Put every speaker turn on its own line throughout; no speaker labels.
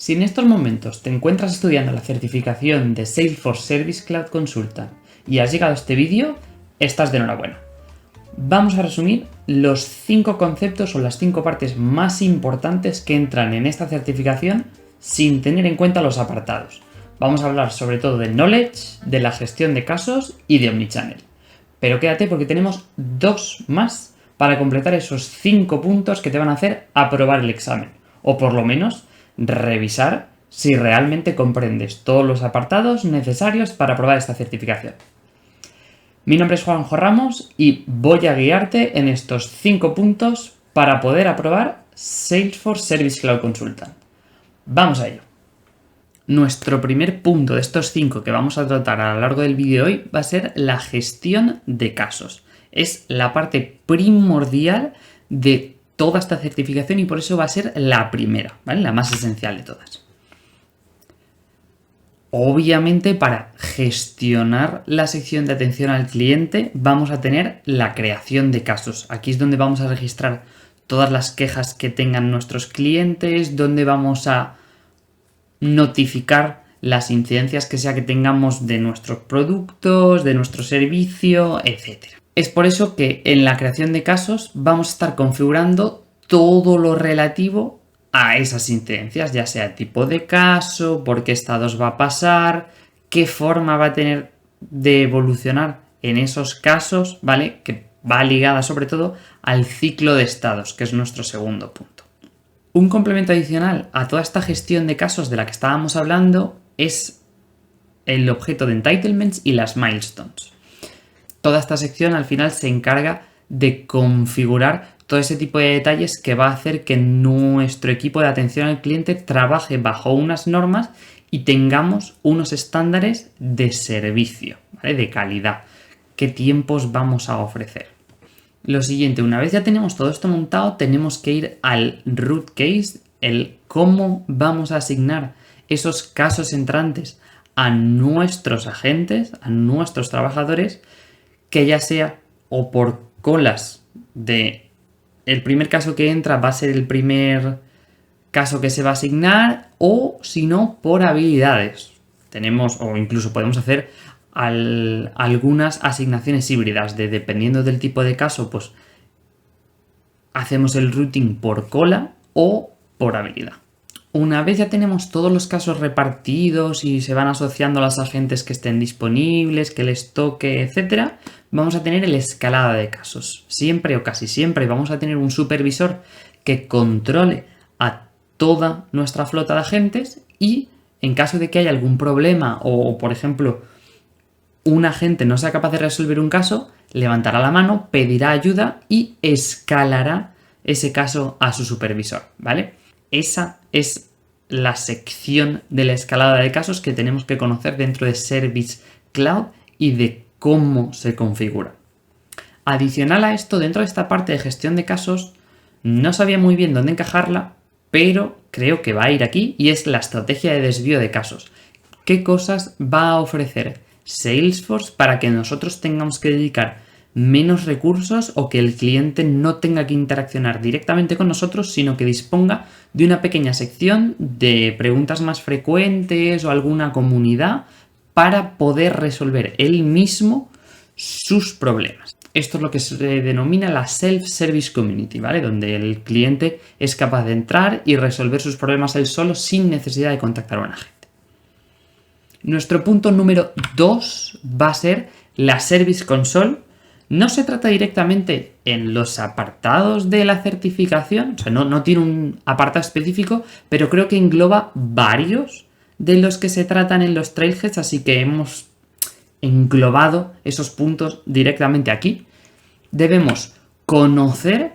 Si en estos momentos te encuentras estudiando la certificación de Salesforce Service Cloud Consultant y has llegado a este vídeo, estás de enhorabuena. Vamos a resumir los 5 conceptos o las 5 partes más importantes que entran en esta certificación sin tener en cuenta los apartados. Vamos a hablar sobre todo del knowledge, de la gestión de casos y de Omnichannel. Pero quédate porque tenemos 2 más para completar esos 5 puntos que te van a hacer aprobar el examen, o por lo menos revisar si realmente comprendes todos los apartados necesarios para aprobar esta certificación. Mi nombre es Juanjo Ramos y voy a guiarte en estos 5 puntos para poder aprobar Salesforce Service Cloud Consultant. Vamos a ello. Nuestro primer punto de estos 5 que vamos a tratar a lo largo del vídeo de hoy va a ser la gestión de casos. Es la parte primordial de toda esta certificación y por eso va a ser la primera, ¿vale? La más esencial de todas. Obviamente, para gestionar la sección de atención al cliente vamos a tener la creación de casos. Aquí es donde vamos a registrar todas las quejas que tengan nuestros clientes, donde vamos a notificar las incidencias que sea que tengamos de nuestros productos, de nuestro servicio, etc. Es por eso que en la creación de casos vamos a estar configurando todo lo relativo a esas incidencias, ya sea tipo de caso, por qué estados va a pasar, qué forma va a tener de evolucionar en esos casos, ¿vale? Que va ligada sobre todo al ciclo de estados, que es nuestro segundo punto. Un complemento adicional a toda esta gestión de casos de la que estábamos hablando es el objeto de entitlements y las milestones. Toda esta sección al final se encarga de configurar todo ese tipo de detalles que va a hacer que nuestro equipo de atención al cliente trabaje bajo unas normas y tengamos unos estándares de servicio, ¿vale? De calidad. ¿Qué tiempos vamos a ofrecer? Lo siguiente, una vez ya tenemos todo esto montado, tenemos que ir al root case, el cómo vamos a asignar esos casos entrantes a nuestros agentes, a nuestros trabajadores, que ya sea o por colas de el primer caso que entra va a ser el primer caso que se va a asignar, o si no, por habilidades. Tenemos, o incluso podemos hacer algunas asignaciones híbridas, dependiendo del tipo de caso, pues hacemos el routing por cola o por habilidad. Una vez ya tenemos todos los casos repartidos y se van asociando a los agentes que estén disponibles, que les toque, etc., vamos a tener el escalada de casos. Siempre o casi siempre vamos a tener un supervisor que controle a toda nuestra flota de agentes y en caso de que haya algún problema o, por ejemplo, un agente no sea capaz de resolver un caso, levantará la mano, pedirá ayuda y escalará ese caso a su supervisor, ¿vale? Esa es la sección de la escalada de casos que tenemos que conocer dentro de Service Cloud y de cómo se configura. Adicional a esto, dentro de esta parte de gestión de casos, no sabía muy bien dónde encajarla, pero creo que va a ir aquí y es la estrategia de desvío de casos. ¿Qué cosas va a ofrecer Salesforce para que nosotros tengamos que dedicar menos recursos o que el cliente no tenga que interaccionar directamente con nosotros, sino que disponga de una pequeña sección de preguntas más frecuentes o alguna comunidad para poder resolver él mismo sus problemas? Esto es lo que se denomina la Self-Service Community, ¿vale? Donde el cliente es capaz de entrar y resolver sus problemas él solo sin necesidad de contactar a un agente. Nuestro punto número 2 va a ser la Service Console. No se trata directamente en los apartados de la certificación, o sea, no tiene un apartado específico, pero creo que engloba varios de los que se tratan en los trailheads, así que hemos englobado esos puntos directamente aquí. Debemos conocer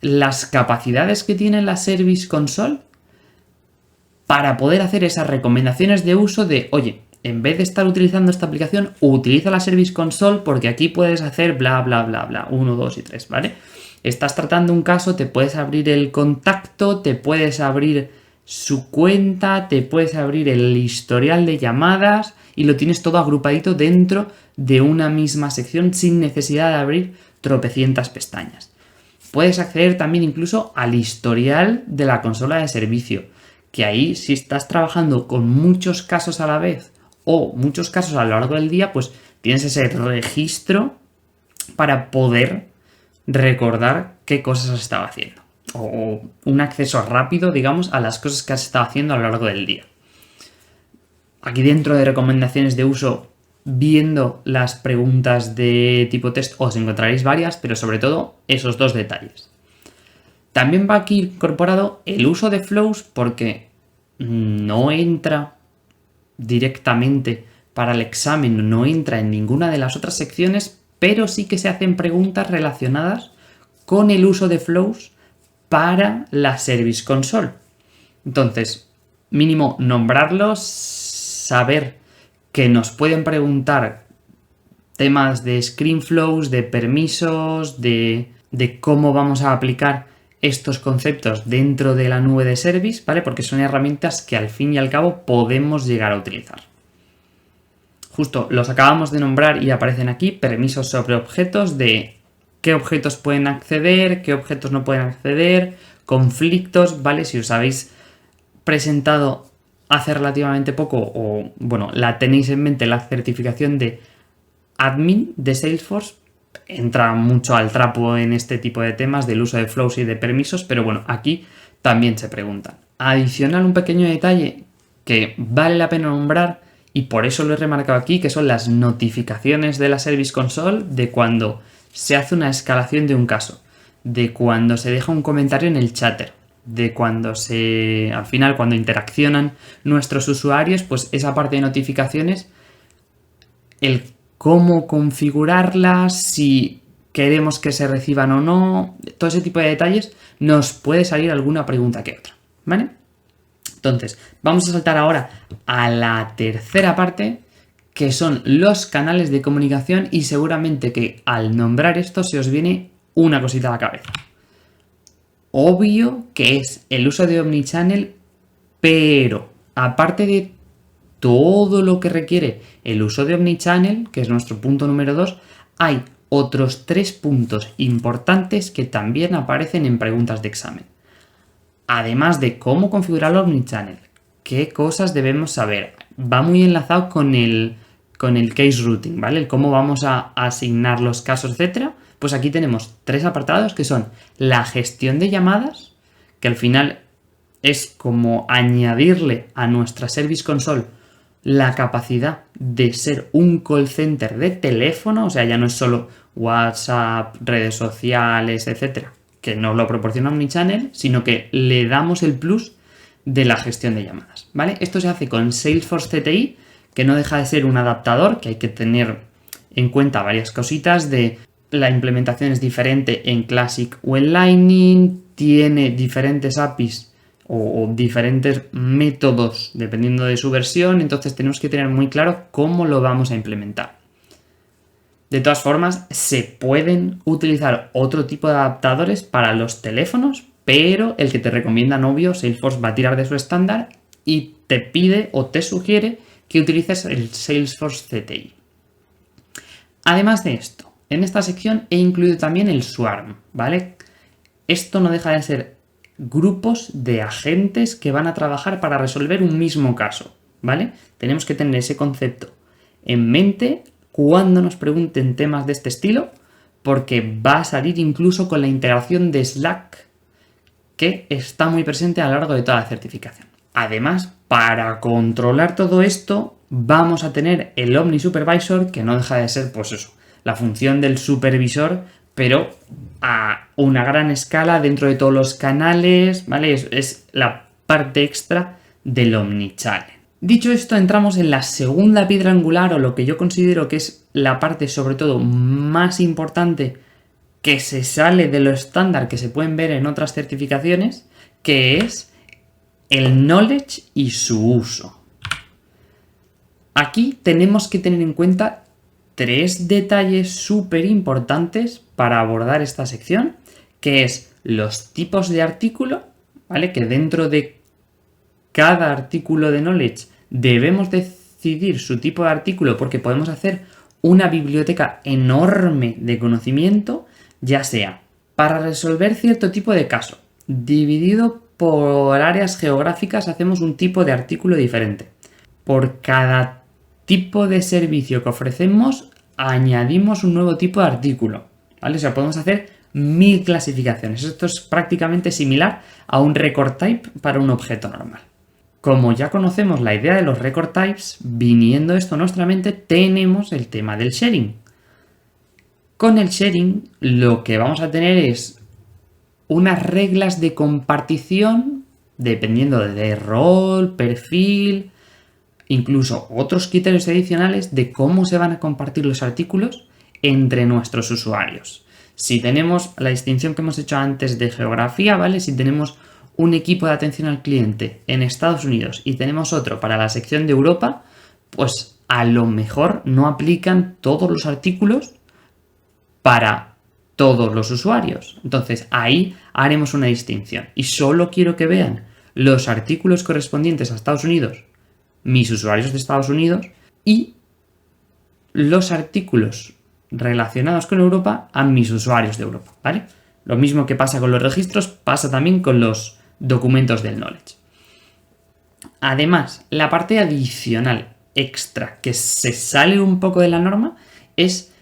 las capacidades que tiene la Service Console para poder hacer esas recomendaciones de uso de, oye, en vez de estar utilizando esta aplicación, utiliza la Service Console porque aquí puedes hacer bla, bla, bla, bla, 1, 2 y 3, ¿vale? Estás tratando un caso, te puedes abrir el contacto, te puedes abrir su cuenta, te puedes abrir el historial de llamadas y lo tienes todo agrupadito dentro de una misma sección sin necesidad de abrir tropecientas pestañas. Puedes acceder también incluso al historial de la consola de servicio. que ahí si estás trabajando con muchos casos a la vez o muchos casos a lo largo del día, pues tienes ese registro para poder recordar qué cosas has estado haciendo. O un acceso rápido, digamos, a las cosas que has estado haciendo a lo largo del día. Aquí dentro de recomendaciones de uso, viendo las preguntas de tipo test, os encontraréis varias, pero sobre todo esos dos detalles. También va aquí incorporado el uso de flows porque no entra directamente para el examen, no entra en ninguna de las otras secciones, pero sí que se hacen preguntas relacionadas con el uso de flows para la Service Console. Entonces, mínimo nombrarlos, saber que nos pueden preguntar temas de screen flows, de permisos, de cómo vamos a aplicar estos conceptos dentro de la nube de Service, ¿vale? Porque son herramientas que al fin y al cabo podemos llegar a utilizar. Justo los acabamos de nombrar y aparecen aquí, permisos sobre objetos, de qué objetos pueden acceder, qué objetos no pueden acceder, conflictos, ¿vale? Si os habéis presentado hace relativamente poco o, bueno, la tenéis en mente, la certificación de admin de Salesforce, entra mucho al trapo en este tipo de temas del uso de flows y de permisos, pero bueno, aquí también se preguntan. Adicional, un pequeño detalle que vale la pena nombrar y por eso lo he remarcado aquí, que son las notificaciones de la Service Console de cuando se hace una escalación de un caso, de cuando se deja un comentario en el chatter, de cuando al final cuando interaccionan nuestros usuarios, pues esa parte de notificaciones, el cómo configurarlas, si queremos que se reciban o no, todo ese tipo de detalles, nos puede salir alguna pregunta que otra, ¿vale? Entonces, vamos a saltar ahora a la tercera parte, que son los canales de comunicación, y seguramente que al nombrar esto se os viene una cosita a la cabeza. Obvio que es el uso de Omnichannel, pero aparte de todo lo que requiere el uso de Omnichannel, que es nuestro punto número 2, hay otros 3 puntos importantes que también aparecen en preguntas de examen. Además de cómo configurar el Omnichannel, qué cosas debemos saber, va muy enlazado con el case routing, ¿vale? El cómo vamos a asignar los casos, etcétera. Pues aquí tenemos 3 apartados que son la gestión de llamadas, que al final es como añadirle a nuestra Service Console la capacidad de ser un call center de teléfono, o sea, ya no es solo WhatsApp, redes sociales, etcétera, que nos lo proporciona Omnichannel, sino que le damos el plus de la gestión de llamadas, ¿vale? Esto se hace con Salesforce CTI, que no deja de ser un adaptador, que hay que tener en cuenta varias cositas de la implementación es diferente en Classic o en Lightning, tiene diferentes APIs o diferentes métodos dependiendo de su versión, entonces tenemos que tener muy claro cómo lo vamos a implementar. De todas formas, se pueden utilizar otro tipo de adaptadores para los teléfonos, pero el que te recomienda obvio, Salesforce va a tirar de su estándar y te pide o te sugiere que utilices el Salesforce CTI. Además de esto, en esta sección he incluido también el Swarm, ¿vale? Esto no deja de ser grupos de agentes que van a trabajar para resolver un mismo caso, ¿vale? Tenemos que tener ese concepto en mente cuando nos pregunten temas de este estilo, porque va a salir incluso con la integración de Slack, que está muy presente a lo largo de toda la certificación. Además, para controlar todo esto, vamos a tener el Omni Supervisor, que no deja de ser, pues eso, la función del supervisor, pero a una gran escala dentro de todos los canales, ¿vale? Es la parte extra del Omnichannel. Dicho esto, entramos en la segunda piedra angular, o lo que yo considero que es la parte sobre todo más importante, que se sale de lo estándar que se pueden ver en otras certificaciones, que es el knowledge y su uso. Aquí tenemos que tener en cuenta 3 detalles súper importantes para abordar esta sección, que es los tipos de artículo, ¿vale? Que dentro de cada artículo de knowledge debemos decidir su tipo de artículo, porque podemos hacer una biblioteca enorme de conocimiento, ya sea para resolver cierto tipo de caso, dividido por áreas geográficas hacemos un tipo de artículo diferente. Por cada tipo de servicio que ofrecemos, añadimos un nuevo tipo de artículo, ¿vale? O sea, podemos hacer 1000 clasificaciones. Esto es prácticamente similar a un record type para un objeto normal. Como ya conocemos la idea de los record types, viniendo esto a nuestra mente, tenemos el tema del sharing. Con el sharing, lo que vamos a tener es unas reglas de compartición, dependiendo de rol, perfil, incluso otros criterios adicionales de cómo se van a compartir los artículos entre nuestros usuarios. Si tenemos la distinción que hemos hecho antes de geografía, ¿vale? Si tenemos un equipo de atención al cliente en Estados Unidos y tenemos otro para la sección de Europa, pues a lo mejor no aplican todos los artículos para todos los usuarios. Entonces ahí haremos una distinción y solo quiero que vean los artículos correspondientes a Estados Unidos, mis usuarios de Estados Unidos, y los artículos relacionados con Europa a mis usuarios de Europa, ¿vale? Lo mismo que pasa con los registros, pasa también con los documentos del knowledge. Además, la parte adicional extra que se sale un poco de la norma es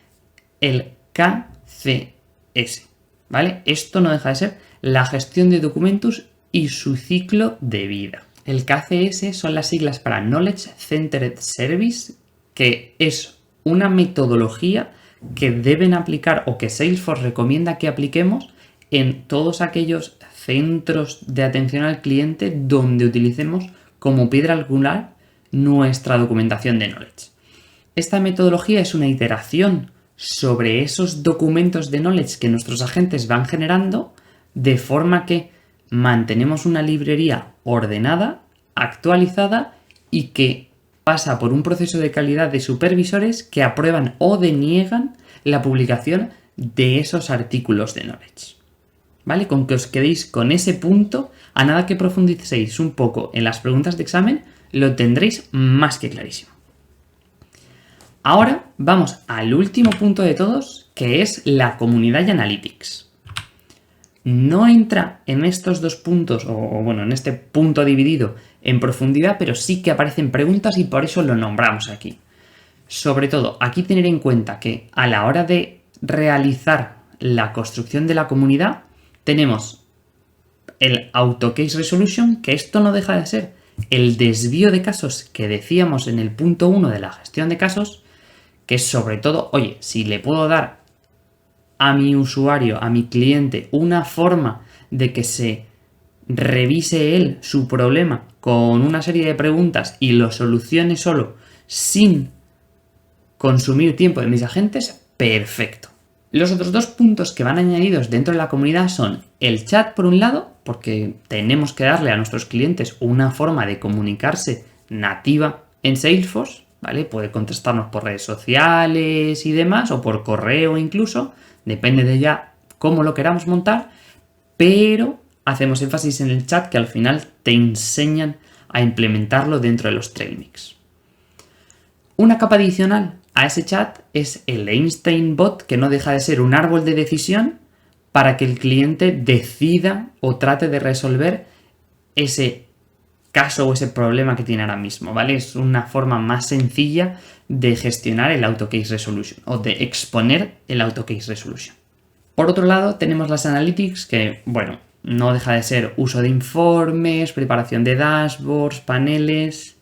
el KCS, ¿vale? Esto no deja de ser la gestión de documentos y su ciclo de vida. El KCS son las siglas para Knowledge Centered Service, que es una metodología que deben aplicar o que Salesforce recomienda que apliquemos en todos aquellos centros de atención al cliente donde utilicemos como piedra angular nuestra documentación de knowledge. Esta metodología es una iteración sobre esos documentos de knowledge que nuestros agentes van generando, de forma que mantenemos una librería ordenada, actualizada y que pasa por un proceso de calidad de supervisores que aprueban o deniegan la publicación de esos artículos de knowledge. ¿Vale? Con que os quedéis con ese punto, a nada que profundicéis un poco en las preguntas de examen, lo tendréis más que clarísimo. Ahora vamos al último punto de todos, que es la comunidad y analytics. No entra en estos dos puntos, o bueno, en este punto dividido en profundidad, pero sí que aparecen preguntas y por eso lo nombramos aquí. Sobre todo, aquí tener en cuenta que a la hora de realizar la construcción de la comunidad, tenemos el AutoCase Resolution, que esto no deja de ser el desvío de casos que decíamos en el punto 1 de la gestión de casos, que es sobre todo, oye, si le puedo dar a mi usuario, a mi cliente, una forma de que se revise él su problema con una serie de preguntas y lo solucione solo sin consumir tiempo de mis agentes, perfecto. Los otros dos puntos que van añadidos dentro de la comunidad son el chat por un lado, porque tenemos que darle a nuestros clientes una forma de comunicarse nativa en Salesforce, ¿vale? Puede contestarnos por redes sociales y demás, o por correo incluso, depende de ya cómo lo queramos montar, pero hacemos énfasis en el chat, que al final te enseñan a implementarlo dentro de los trainings. Una capa adicional a ese chat es el Einstein Bot, que no deja de ser un árbol de decisión para que el cliente decida o trate de resolver ese caso o ese problema que tiene ahora mismo, ¿vale? Es una forma más sencilla de gestionar el AutoCase Resolution o de exponer el AutoCase Resolution. Por otro lado, tenemos las Analytics, que, bueno, no deja de ser uso de informes, preparación de dashboards, paneles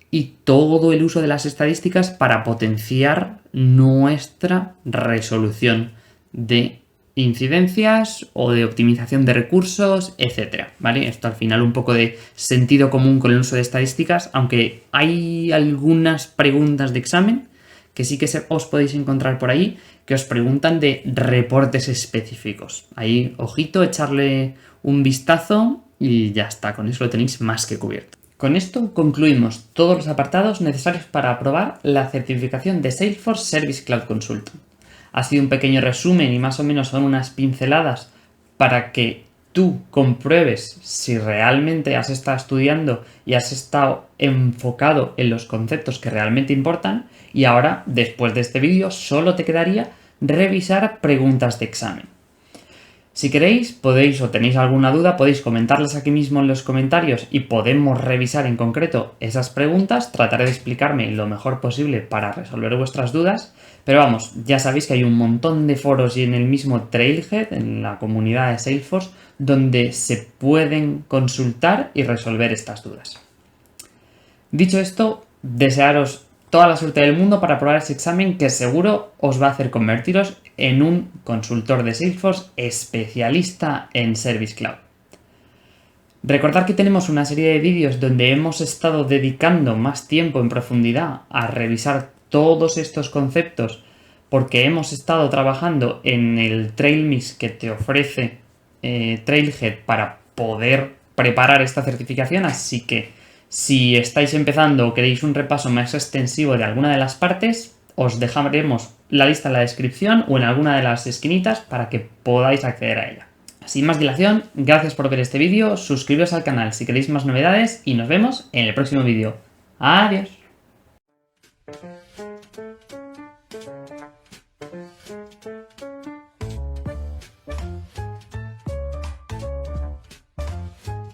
y todo el uso de las estadísticas para potenciar nuestra resolución de incidencias o de optimización de recursos, etcétera, ¿vale? Esto al final un poco de sentido común con el uso de estadísticas, aunque hay algunas preguntas de examen que sí que os podéis encontrar por ahí, que os preguntan de reportes específicos. Ahí, ojito, echarle un vistazo y ya está, con eso lo tenéis más que cubierto. Con esto concluimos todos los apartados necesarios para aprobar la certificación de Salesforce Service Cloud Consultant. Ha sido un pequeño resumen y más o menos son unas pinceladas para que tú compruebes si realmente has estado estudiando y has estado enfocado en los conceptos que realmente importan. Y ahora, después de este vídeo, solo te quedaría revisar preguntas de examen. Si queréis, podéis o tenéis alguna duda, podéis comentarlas aquí mismo en los comentarios y podemos revisar en concreto esas preguntas. Trataré de explicarme lo mejor posible para resolver vuestras dudas. Pero vamos, ya sabéis que hay un montón de foros y en el mismo Trailhead, en la comunidad de Salesforce, donde se pueden consultar y resolver estas dudas. Dicho esto, desearos toda la suerte del mundo para aprobar ese examen que seguro os va a hacer convertiros en un consultor de Salesforce especialista en Service Cloud. Recordad que tenemos una serie de vídeos donde hemos estado dedicando más tiempo en profundidad a revisar todos estos conceptos porque hemos estado trabajando en el Trail Mix que te ofrece Trailhead para poder preparar esta certificación, así que si estáis empezando o queréis un repaso más extensivo de alguna de las partes, os dejaremos la lista en la descripción o en alguna de las esquinitas para que podáis acceder a ella. Sin más dilación, gracias por ver este vídeo, suscribiros al canal si queréis más novedades y nos vemos en el próximo vídeo. ¡Adiós!